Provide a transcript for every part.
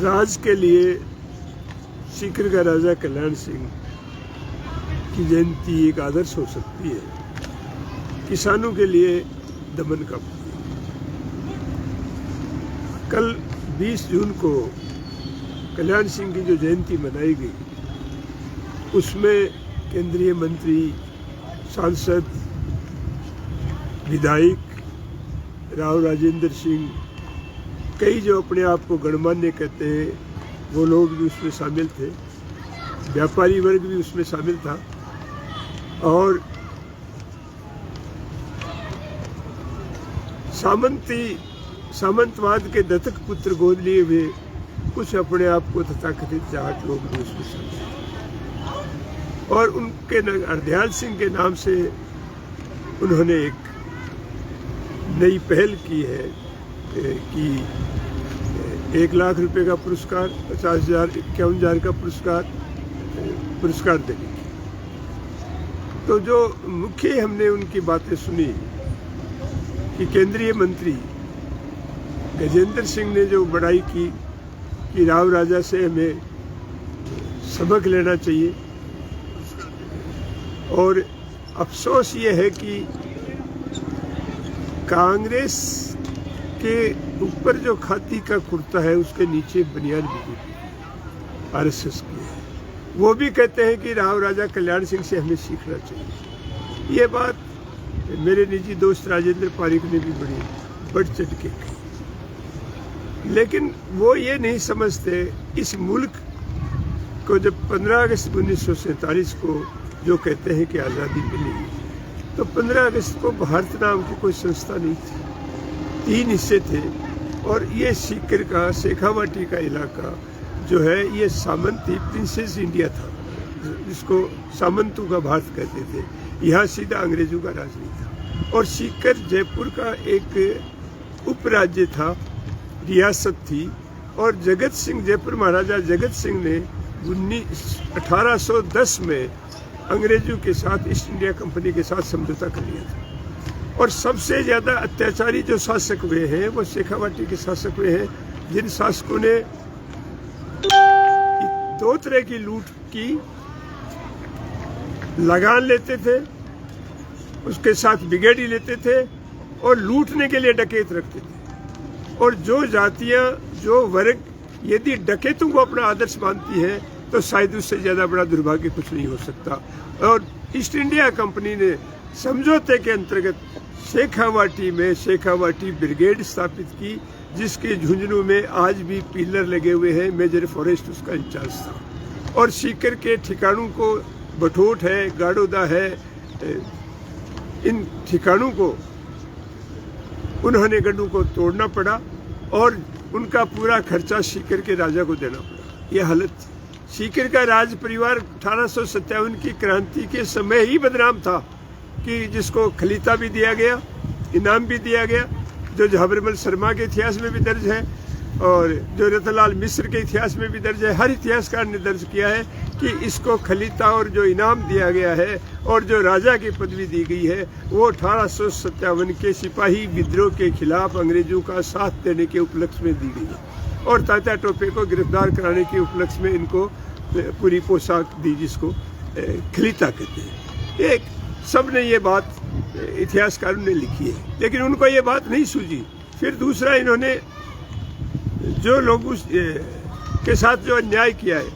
राज के लिए सीकर का राजा कल्याण सिंह की जयंती एक आदर्श हो सकती है। किसानों के लिए दमन का कल 20 जून को कल्याण सिंह की जो जयंती मनाई गई, उसमें केंद्रीय मंत्री, सांसद, विधायक राव राजेंद्र सिंह, कई जो अपने आप को गणमान्य कहते हैं वो लोग भी उसमें शामिल थे। व्यापारी वर्ग भी उसमें शामिल था और सामंतवाद के दत्तक पुत्र गोद लिए हुए कुछ अपने आप को तथाकथित जाट लोग भी उसमें शामिल थे। और उनके हरदयाल सिंह के नाम से उन्होंने एक नई पहल की है कि 1 लाख रुपए का पुरस्कार, 50,000, 51,000 का पुरस्कार देने की। तो जो मुख्य हमने उनकी बातें सुनी कि केंद्रीय मंत्री गजेंद्र सिंह ने जो बड़ाई की कि राव राजा से हमें सबक लेना चाहिए, और अफसोस ये है कि कांग्रेस के ऊपर जो खादी का कुर्ता है उसके नीचे बनियान बीजेपी आरएसएस की है। वो भी कहते हैं कि राव राजा कल्याण सिंह से हमें सीखना चाहिए। ये बात मेरे निजी दोस्त राजेंद्र पारिक ने भी बड़ी बढ़ चढ़ के कही, लेकिन वो ये नहीं समझते इस मुल्क को जब 15 अगस्त 1947 को जो कहते हैं कि आज़ादी मिली, तो 15 अगस्त को भारत नाम की कोई संस्था नहीं थी। 3 हिस्से थे और ये सीकर का शेखावाटी का इलाका जो है ये सामंती प्रिंसेस इंडिया था, जिसको सामंतों का भारत कहते थे। यहाँ सीधा अंग्रेजों का राज नहीं था। और सीकर जयपुर का एक उपराज्य था, रियासत थी। और जगत सिंह, जयपुर महाराजा जगत सिंह ने 1810 में अंग्रेजों के साथ, ईस्ट इंडिया कंपनी के साथ समझौता कर लिया था। और सबसे ज़्यादा अत्याचारी जो शासक हुए हैं वो शेखावाटी के शासक हुए हैं, जिन शासकों ने 2 तरह की लूट की। लगान लेते थे, उसके साथ बिगेड़ी लेते थे और लूटने के लिए डकैत रखते थे। और जो जातियां, जो वर्ग यदि डकैतों को अपना आदर्श मानती है तो शायद उससे ज़्यादा बड़ा दुर्भाग्य कुछ नहीं हो सकता। और ईस्ट इंडिया कंपनी ने समझौते के अंतर्गत शेखावाटी में शेखावाटी ब्रिगेड स्थापित की, जिसके झुंझुनू में आज भी पिलर लगे हुए हैं। मेजर फॉरेस्ट उसका इंचार्ज था। और सीकर के ठिकानों को, बठोट है, गाड़ोदा है, इन ठिकानों को उन्होंने गढ़ों को तोड़ना पड़ा और उनका पूरा खर्चा सीकर के राजा को देना पड़ा। यह हालत थी। सीकर का राज परिवार 1857 की क्रांति के समय ही बदनाम था, कि जिसको खलीता भी दिया गया, इनाम भी दिया गया, जो झाबरमल शर्मा के इतिहास में भी दर्ज है और जो रतनलाल मिश्र के इतिहास में भी दर्ज है। हर इतिहासकार ने दर्ज किया है कि इसको खलीता और जो इनाम दिया गया है और जो राजा की पदवी दी गई है वो 1857 के सिपाही विद्रोह के खिलाफ अंग्रेजों का साथ देने के उपलक्ष्य में दी गई है। और तात्या टोपे को गिरफ्तार कराने के उपलक्ष्य में इनको पूरी पोशाक दी, जिसको खलीता कहते हैं। एक सब ने ये बात इतिहासकारों ने लिखी है, लेकिन उनको ये बात नहीं सूझी। फिर दूसरा, इन्होंने जो लोगों के साथ जो अन्याय किया है,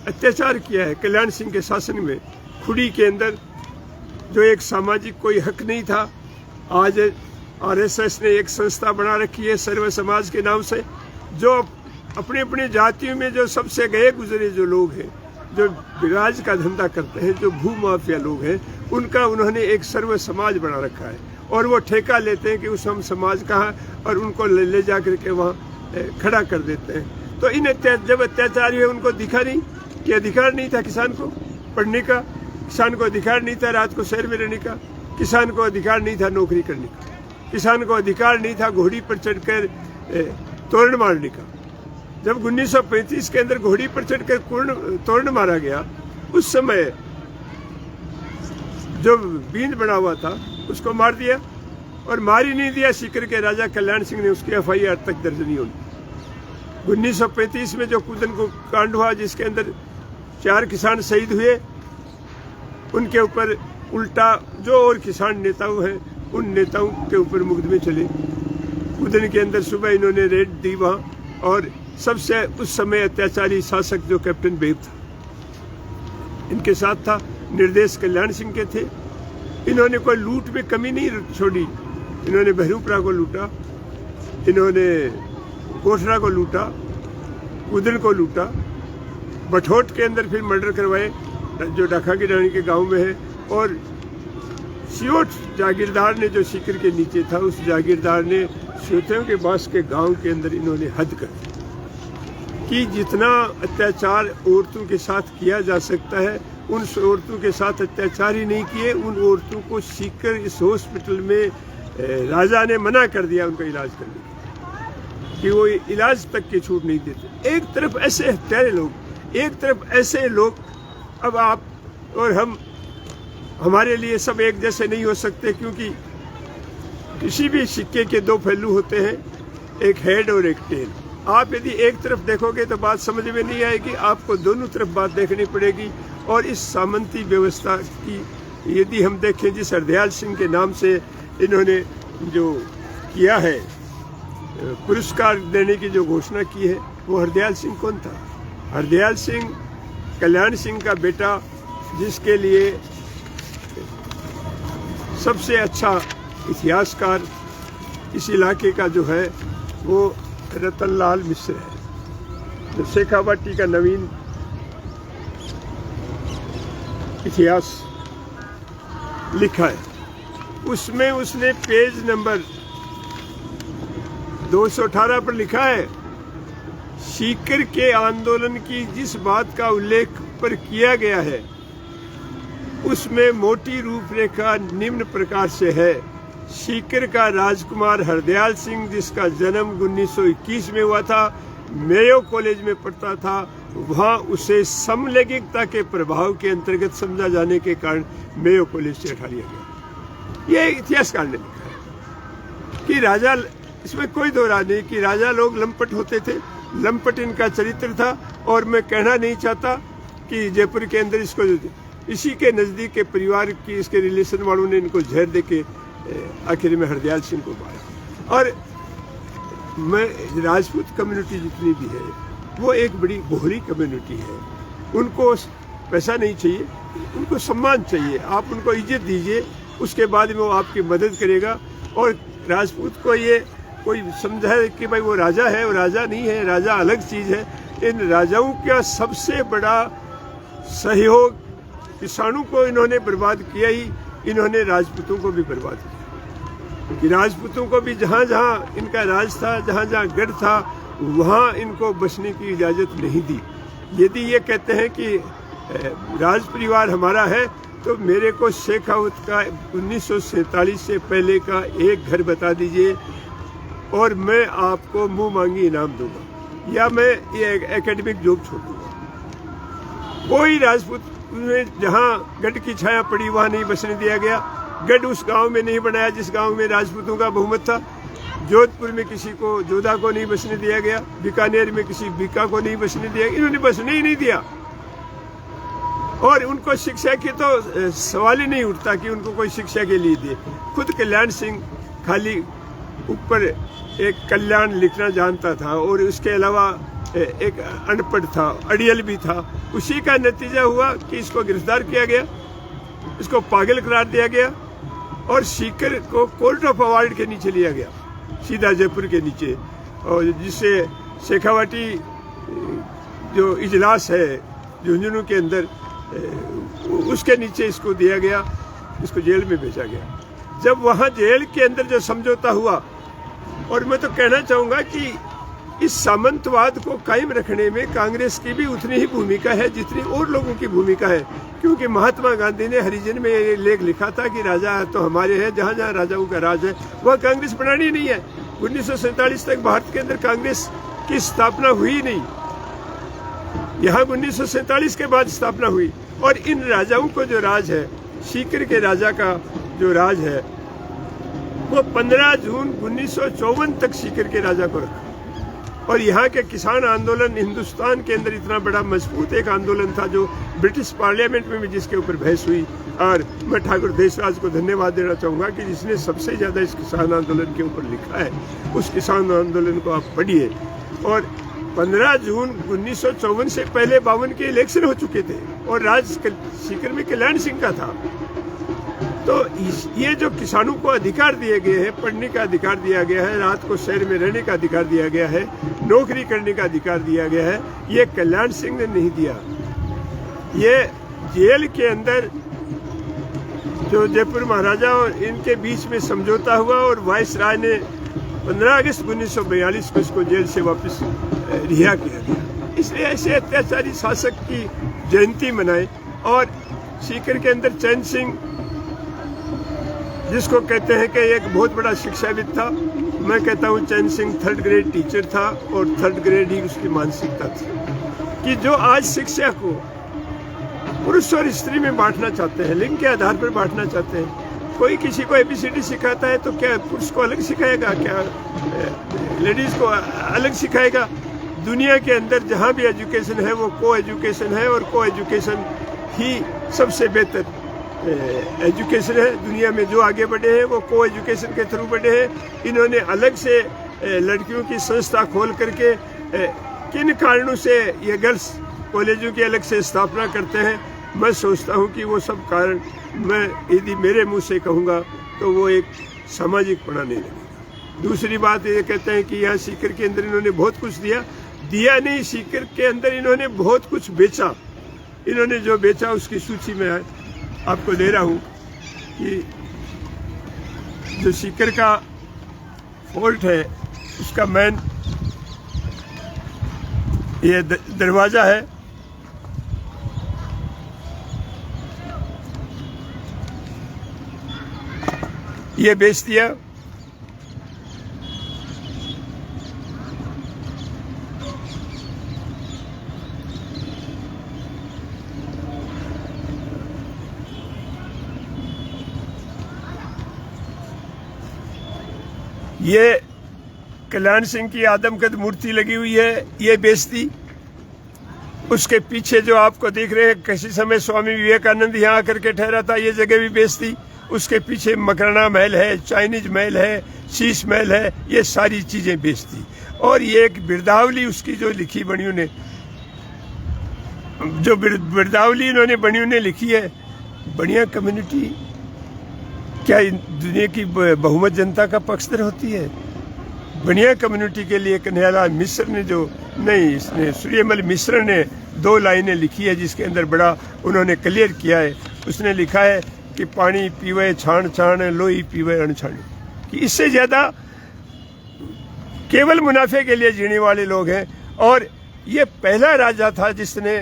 अत्याचार किया है कल्याण सिंह के शासन में, खुड़ी के अंदर जो एक सामाजिक कोई हक नहीं था, आज आरएसएस ने एक संस्था बना रखी है सर्व समाज के नाम से, जो अपने अपने जातियों में जो सबसे गए गुजरे जो लोग हैं, जो विराज का धंधा करते हैं, जो भू माफिया लोग हैं, उनका उन्होंने एक सर्व समाज बना रखा है। और वो ठेका लेते हैं कि उस हम समाज का है और उनको ले जा करके वहाँ खड़ा कर देते हैं। तो इन जब अत्याचार हुए, उनको दिखा नहीं कि अधिकार नहीं था किसान को पढ़ने का, किसान को अधिकार नहीं था रात को शहर में रहने का, किसान को अधिकार नहीं था नौकरी करने का, किसान को अधिकार नहीं था घोड़ी पर चढ़कर तोरण मारने का। जब 1935 के अंदर घोड़ी पर चढ़कर तोरण मारा गया, उस समय जो बींद बना हुआ था उसको मार दिया, और मार ही नहीं दिया। सीकर के राजा कल्याण सिंह ने उसकी FIR तक दर्ज नहीं होनी। 1935 में जो कूदन को कांड हुआ जिसके अंदर 4 किसान शहीद हुए, उनके ऊपर उल्टा जो और किसान नेताओं हैं उन नेताओं के ऊपर मुकदमे चले। कूदन के अंदर सुबह इन्होंने रेड दी वहाँ, और सबसे उस समय अत्याचारी शासक जो कैप्टन बेग था इनके साथ था, निर्देश कल्याण सिंह के थे। इन्होंने कोई लूट में कमी नहीं छोड़ी। इन्होंने बहरूपरा को लूटा, इन्होंने कोठरा को लूटा, कूदन को लूटा, बठोट के अंदर फिर मर्डर करवाए जो डाका की रानी के गांव में है, और सियोट जागीरदार ने जो सीकर के नीचे था उस जागीरदार ने सियोटियों के बास के गांव के अंदर इन्होंने हद कर दी कि जितना अत्याचार औरतों के साथ किया जा सकता है उन औरतों के साथ अत्याचार ही नहीं किए। उन औरतों को सीकर इस हॉस्पिटल में राजा ने मना कर दिया उनका इलाज करने कि वो इलाज तक की छूट नहीं देते। एक तरफ ऐसे हत्यारे लोग, एक तरफ ऐसे लोग। अब आप और हम, हमारे लिए सब एक जैसे नहीं हो सकते, क्योंकि किसी भी सिक्के के 2 पहलू होते हैं, एक हेड और एक टेल। आप यदि एक तरफ देखोगे तो बात समझ में नहीं आएगी, आपको दोनों तरफ बात देखनी पड़ेगी। और इस सामंती व्यवस्था की यदि हम देखें, जिस हरदयाल सिंह के नाम से इन्होंने जो किया है, पुरस्कार देने की जो घोषणा की है, वो हरदयाल सिंह कौन था? हरदयाल सिंह कल्याण सिंह का बेटा, जिसके लिए सबसे अच्छा इतिहासकार इस इलाके का जो है वो रतनलाल मिश्र है, जो शेखावाटी का नवीन इतिहास लिखा है। उसमें उसने पेज नंबर 218 पर लिखा है, सीकर के आंदोलन की जिस बात का उल्लेख पर किया गया है उसमें मोटी रूपरेखा निम्न प्रकार से है। सीकर का राजकुमार हरदयाल सिंह, जिसका जन्म 1921 में हुआ था, मेयो कॉलेज में पढ़ता था, वहां उसे समलैंगिकता के प्रभाव के अंतर्गत समझा जाने के कारण मेयो कॉलेज से हटा लिया गया। यह इतिहासकार ने लिखा है कि राजा, इसमें कोई दो राय नहीं कि राजा लोग लंपट होते थे, लंपट इनका चरित्र था। और मैं कहना नहीं चाहता कि जयपुर के अंदर इसको, इसी के नजदीक के परिवार की, इसके रिलेशन वालों ने इनको जहर देके आखिर में हरदयाल सिंह को मारा। और मैं, राजपूत कम्युनिटी जितनी भी है वो एक बड़ी बोहरी कम्युनिटी है। उनको पैसा नहीं चाहिए, उनको सम्मान चाहिए। आप उनको इज्जत दीजिए, उसके बाद में वो आपकी मदद करेगा। और राजपूत को ये कोई समझाए कि भाई वो राजा है, वो राजा नहीं है, राजा अलग चीज़ है। इन राजाओं का सबसे बड़ा सहयोग किसानों को इन्होंने बर्बाद किया ही, इन्होंने राजपूतों को भी बर्बाद किया। कि राजपूतों को भी जहाँ जहाँ इनका राज था, जहाँ जहाँ गढ़ था, वहाँ इनको बसने की इजाज़त नहीं दी। यदि ये कहते हैं कि राज परिवार हमारा है, तो मेरे को शेखावत का 1947 से पहले का एक घर बता दीजिए और मैं आपको मुंह मांगी इनाम दूंगा, या मैं ये एकेडमिक जॉब छोड़ दूंगा। कोई राजपूत में जहाँ गढ़ की छाया पड़ी वहाँ नहीं बसने दिया गया। गढ़ उस गांव में नहीं बनाया जिस गांव में राजपूतों का बहुमत था। जोधपुर में किसी को जोधा को नहीं बसने दिया गया, बीकानेर में किसी बीका को नहीं बसने दिया। इन्होंने बसने ही नहीं दिया। और उनको शिक्षा की तो सवाल ही नहीं उठता कि उनको कोई शिक्षा के लिए दिए। खुद कल्याण सिंह खाली ऊपर एक कल्याण लिखना जानता था और उसके अलावा एक अनपढ़ था, अड़ियल भी था। उसी का नतीजा हुआ कि इसको गिरफ्तार किया गया, इसको पागल करार दिया गया और सीकर को कोर्ट ऑफ अवार्ड के नीचे लिया गया, सीधा जयपुर के नीचे। और जिससे शेखावाटी जो इजलास है झुंझुनू के अंदर, उसके नीचे इसको दिया गया, इसको जेल में भेजा गया। जब वहाँ जेल के अंदर जो समझौता हुआ, और मैं तो कहना चाहूँगा कि इस सामंतवाद को कायम रखने में कांग्रेस की भी उतनी ही भूमिका है जितनी और लोगों की भूमिका है। क्योंकि महात्मा गांधी ने हरिजन में ये लेख लिखा था कि राजा तो हमारे हैं, जहाँ जहाँ राजाओं का राज है वह कांग्रेस बनानी नहीं है। 1947 तक भारत के अंदर कांग्रेस की स्थापना हुई नहीं, यहाँ 1947 के बाद स्थापना हुई। और इन राजाओं को जो राज है, सीकर के राजा का जो राज है, वो 15 जून 1954 तक सीकर के राजा को रखा। और यहाँ के किसान आंदोलन हिंदुस्तान के अंदर इतना बड़ा मजबूत एक आंदोलन था जो ब्रिटिश पार्लियामेंट में भी जिसके ऊपर बहस हुई। और मैं ठाकुर देशराज को धन्यवाद देना चाहूँगा कि जिसने सबसे ज़्यादा इस किसान आंदोलन के ऊपर लिखा है। उस किसान आंदोलन को आप पढ़िए। और 15 जून 1954 से पहले 52 के इलेक्शन हो चुके थे और राज सीकर में कल्याण सिंह का था। तो ये जो किसानों को अधिकार दिए गए हैं, पढ़ने का अधिकार दिया गया है, रात को शहर में रहने का अधिकार दिया गया है, नौकरी करने का अधिकार दिया गया है, ये कल्याण सिंह ने नहीं दिया। ये जेल के अंदर जो जयपुर महाराजा और इनके बीच में समझौता हुआ और वाइस राय ने 15 अगस्त 1942 को इसको जेल से वापस रिहा किया गया। इसलिए ऐसे अत्याचारी शासक की जयंती मनाए। और सीकर के अंदर चैन सिंह, जिसको कहते हैं कि एक बहुत बड़ा शिक्षाविद था, मैं कहता हूँ चैन सिंह 3rd ग्रेड टीचर था और 3rd ग्रेड ही उसकी मानसिकता थी कि जो आज शिक्षा को पुरुष और स्त्री में बांटना चाहते हैं, लिंग के आधार पर बांटना चाहते हैं। कोई किसी को ABCD सिखाता है तो क्या पुरुष को अलग सिखाएगा, क्या लेडीज को अलग सिखाएगा? दुनिया के अंदर जहाँ भी एजुकेशन है वो को एजुकेशन है और को एजुकेशन ही सबसे बेहतर एजुकेशन है। दुनिया में जो आगे बढ़े हैं वो को एजुकेशन के थ्रू बढ़े हैं। इन्होंने अलग से लड़कियों की संस्था खोल करके किन कारणों से ये गर्ल्स कॉलेजों की अलग से स्थापना करते हैं, मैं सोचता हूँ कि वो सब कारण मैं यदि मेरे मुंह से कहूँगा तो वो एक सामाजिक पड़ा नहीं लगेगा। दूसरी बात ये कहते हैं कि यहाँ सीकर के अंदर इन्होंने बहुत कुछ दिया नहीं, सीकर के अंदर इन्होंने बहुत कुछ बेचा। इन्होंने जो बेचा उसकी सूची में आपको दे रहा हूँ कि जो सीकर का फोर्ट है उसका मेन ये दरवाजा है। ये बेच दिया। ये कल्याण सिंह की आदमकद मूर्ति लगी हुई है, ये बेच दी। उसके पीछे जो आपको देख रहे हैं, किसी समय स्वामी विवेकानंद यहाँ आकर के ठहरा था, ये जगह भी बेच दी। उसके पीछे मकराना महल है, चाइनीज महल है, शीश महल है, ये सारी चीजें बेच दी। और ये एक बिरदावली उसकी जो लिखी बणियों ने, जो बिरदावली इन्होंने बणियों ने लिखी है, बढ़िया कम्युनिटी क्या दुनिया की बहुमत जनता का पक्षधर होती है? बढ़िया कम्युनिटी के लिए कन्हैयालाल मिश्र ने इसने सूर्यमल मिश्र ने 2 लाइनें लिखी है जिसके अंदर बड़ा उन्होंने क्लियर किया है। उसने लिखा है कि पानी पीवे छाण छाण, लोई पीवे अनछाणी, कि इससे ज्यादा केवल मुनाफे के लिए जीने वाले लोग हैं। और ये पहला राजा था जिसने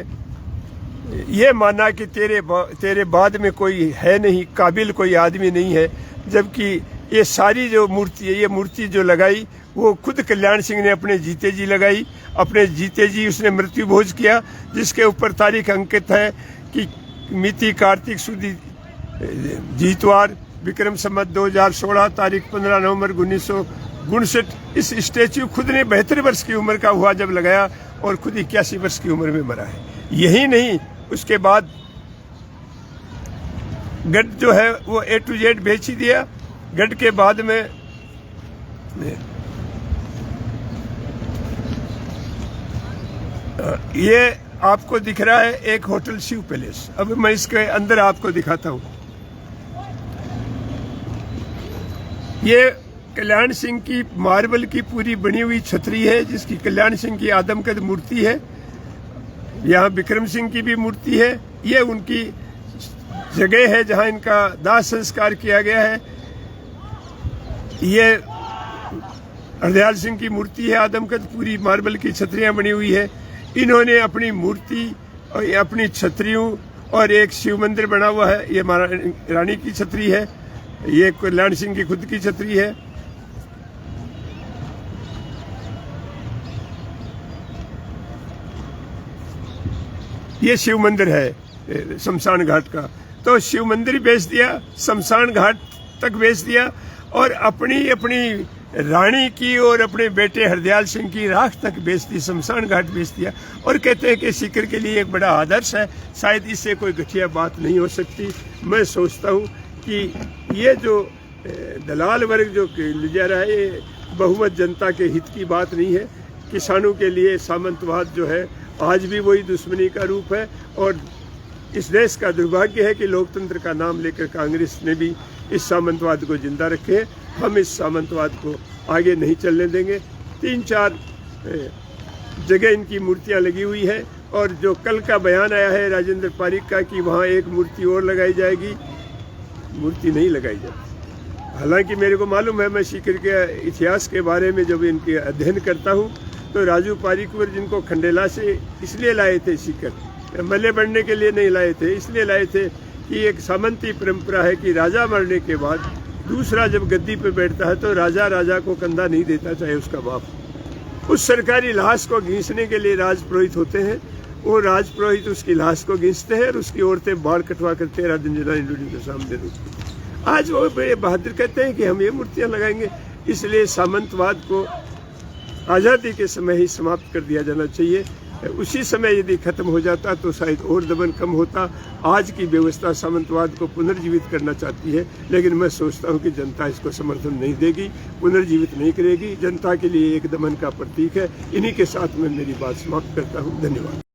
ये माना कि तेरे बाद में कोई है नहीं, काबिल कोई आदमी नहीं है। जबकि ये सारी जो मूर्ति है, ये मूर्ति जो लगाई वो खुद कल्याण सिंह ने अपने जीते जी लगाई। अपने जीते जी उसने मृत्यु भोज किया, जिसके ऊपर तारीख अंकित है कि मिति कार्तिक सुदी जीतवार विक्रम संवत 2016 तारीख 15 नवंबर 1959। इस स्टेच्यू खुद ने 72 वर्ष की उम्र का हुआ जब लगाया और खुद 81 वर्ष की उम्र में मरा है। यही नहीं, उसके बाद गढ़ जो है वो A to Z बेच ही दिया। गढ़ के बाद में ये आपको दिख रहा है एक होटल शिव पैलेस। अब मैं इसके अंदर आपको दिखाता हूं। ये कल्याण सिंह की मार्बल की पूरी बनी हुई छतरी है, जिसकी कल्याण सिंह की आदमकद मूर्ति है। यहाँ विक्रम सिंह की भी मूर्ति है। ये उनकी जगह है जहाँ इनका दाह संस्कार किया गया है। ये हरदयाल सिंह की मूर्ति है, आदमकद पूरी मार्बल की छतरियां बनी हुई है। इन्होंने अपनी मूर्ति और अपनी छतरियों और एक शिव मंदिर बना हुआ है। ये रानी की छतरी है, ये कल्याण सिंह की खुद की छतरी है। ये शिव मंदिर है शमशान घाट का। तो शिव मंदिर बेच दिया, शमशान घाट तक बेच दिया और अपनी रानी की और अपने बेटे हरदयाल सिंह की राख तक बेच दी, शमशान घाट बेच दिया, और कहते हैं कि सीकर के लिए एक बड़ा आदर्श है। शायद इससे कोई घटिया बात नहीं हो सकती। मैं सोचता हूँ कि ये जो दलाल वर्ग जो ले जा रहा है, ये बहुमत जनता के हित की बात नहीं है। किसानों के लिए सामंतवाद जो है आज भी वही दुश्मनी का रूप है, और इस देश का दुर्भाग्य है कि लोकतंत्र का नाम लेकर कांग्रेस ने भी इस सामंतवाद को जिंदा रखे। हम इस सामंतवाद को आगे नहीं चलने देंगे। 3-4 जगह इनकी मूर्तियां लगी हुई है, और जो कल का बयान आया है राजेंद्र पारिक का कि वहाँ एक मूर्ति और लगाई जाएगी, मूर्ति नहीं लगाई जाती। हालांकि मेरे को मालूम है, मैं सीकर के इतिहास के बारे में जब इनके अध्ययन करता हूँ तो राजू पारिकवर जिनको खंडेला से इसलिए लाए थे सीकर, मल्ले बढ़ने के लिए नहीं लाए थे, इसलिए लाए थे कि एक सामंती परंपरा है कि राजा मरने के बाद दूसरा जब गद्दी पे बैठता है तो राजा को कंधा नहीं देता, चाहे उसका बाप। उस सरकारी लाश को घींचने के लिए राजपुरोहित होते हैं, वो राजपुरोहित उसकी लाश को घींचते हैं और उसकी औरतें बाल कटवा करते हैं राजन जनानी के सामने रुकती। आज वो बड़े बहादुर कहते हैं कि हम ये मूर्तियां लगाएंगे। इसलिए सामंतवाद को आज़ादी के समय ही समाप्त कर दिया जाना चाहिए। उसी समय यदि खत्म हो जाता तो शायद और दमन कम होता। आज की व्यवस्था सामंतवाद को पुनर्जीवित करना चाहती है, लेकिन मैं सोचता हूं कि जनता इसको समर्थन नहीं देगी, पुनर्जीवित नहीं करेगी। जनता के लिए एक दमन का प्रतीक है। इन्हीं के साथ मैं मेरी बात समाप्त करता हूं। धन्यवाद।